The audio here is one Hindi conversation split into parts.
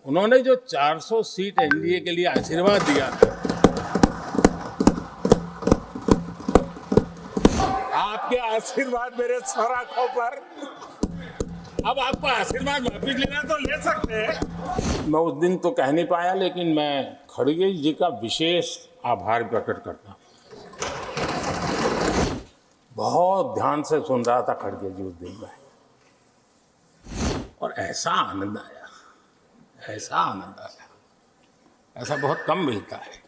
उन्होंने जो 400 सीट एनडीए के लिए आशीर्वाद दिया था, आपके आशीर्वाद मेरे सर आंखों पर। अब आपको आशीर्वाद वापिस लेना तो ले सकते हैं। मैं उस दिन तो कह नहीं पाया, लेकिन मैं खड़गे जी का विशेष आभार प्रकट करता हूं। बहुत ध्यान से सुन रहा था खड़गे जी उस दिन में, और ऐसा आनंद आया, ऐसा आनंद आया, ऐसा बहुत कम मिलता है।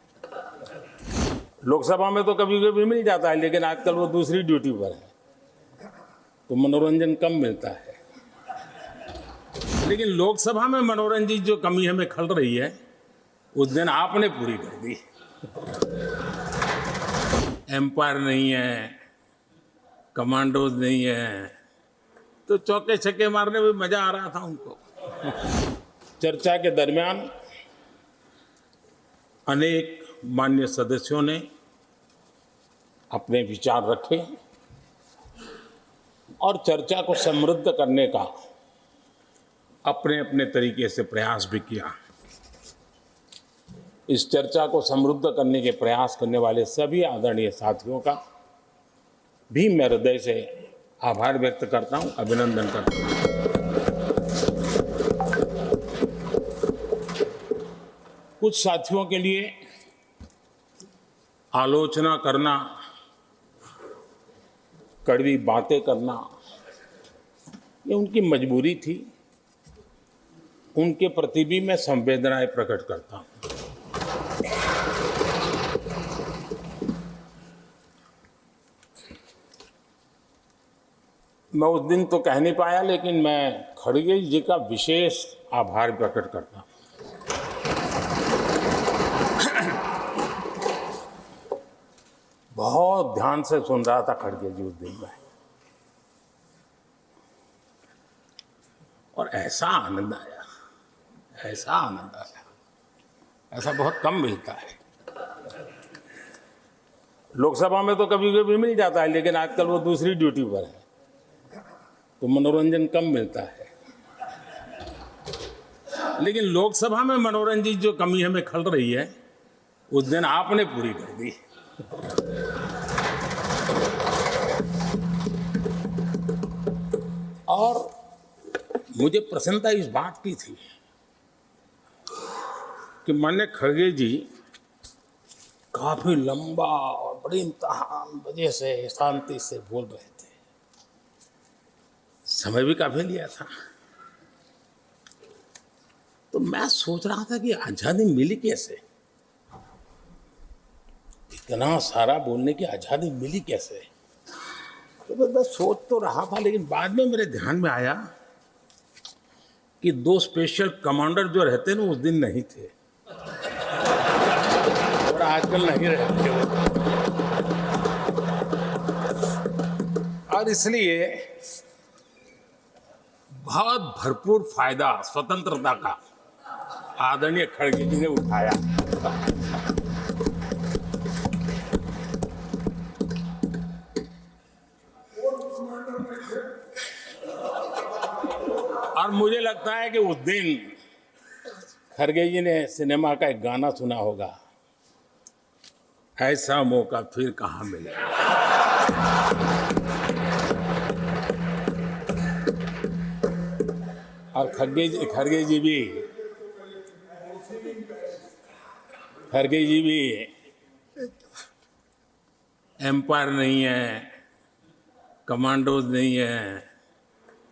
लोकसभा में तो कभी कभी मिल जाता है, लेकिन आजकल वो दूसरी ड्यूटी पर है तो मनोरंजन कम मिलता है। लेकिन लोकसभा में मनोरंजन की जो कमी हमें खल रही है, उस दिन आपने पूरी कर दी। एम्पायर नहीं है, कमांडोज नहीं है, तो चौके छक्के मारने में मजा आ रहा था उनको। चर्चा के दरमियान अनेक मान्य सदस्यों ने अपने विचार रखे और चर्चा को समृद्ध करने का अपने अपने तरीके से प्रयास भी किया। इस चर्चा को समृद्ध करने के प्रयास करने वाले सभी आदरणीय साथियों का भी मैं हृदय से आभार व्यक्त करता हूं, अभिनंदन करता हूं। कुछ साथियों के लिए आलोचना करना, कड़वी बातें करना, ये उनकी मजबूरी थी। उनके प्रति भी मैं संवेदनाएं प्रकट करता हूं। मैं उस दिन तो कह नहीं पाया, लेकिन मैं खड़गे जी का विशेष आभार प्रकट करता हूं। बहुत ध्यान से सुन रहा था खड़गे जी उस दिन में, और ऐसा आनंद आया, ऐसा आनंद आया, ऐसा बहुत कम मिलता है। लोकसभा में तो कभी कभी मिल जाता है, लेकिन आजकल वो दूसरी ड्यूटी पर है तो मनोरंजन कम मिलता है। लेकिन लोकसभा में मनोरंजन की जो कमी हमें खल रही है, उस दिन आपने पूरी कर दी। और मुझे प्रसन्नता इस बात की थी कि माननीय खड़गे जी काफी लंबा और बड़ी इम्तिहान वजह से शांति से बोल रहे थे। समय भी काफी लिया था। तो मैं सोच रहा था कि आजादी मिली कैसे, इतना सारा बोलने की आजादी मिली कैसे। तो मैं सोच तो रहा था, लेकिन बाद में मेरे ध्यान में आया कि दो स्पेशल कमांडर जो रहते ना, उस दिन नहीं थे और आजकल नहीं रहते वो। और इसलिए बहुत भरपूर फायदा स्वतंत्रता का आदरणीय खड़गे जी ने उठाया। और मुझे लगता है कि उस दिन खड़गे जी ने सिनेमा का एक गाना सुना होगा, ऐसा मौका फिर कहाँ मिलेगा। और खड़गे जी भी एम्पायर नहीं है, कमांडोज नहीं है,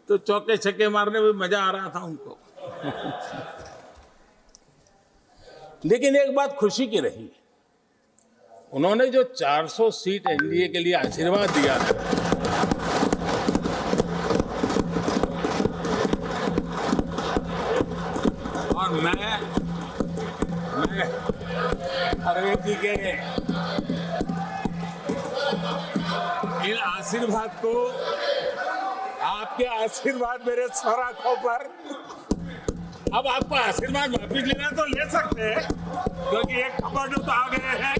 तो चौके छक्के मारने में मजा आ रहा था उनको। लेकिन एक बात खुशी की रही, उन्होंने जो 400 सीट एनडीए के लिए आशीर्वाद दिया था, और मैं खड़गे जी के इन आशीर्वाद को, आपके आशीर्वाद मेरे सर आंखों पर। अब आपको आशीर्वाद वापिस लेना तो ले सकते हैं, क्योंकि एक कमांडो तो आ गए हैं।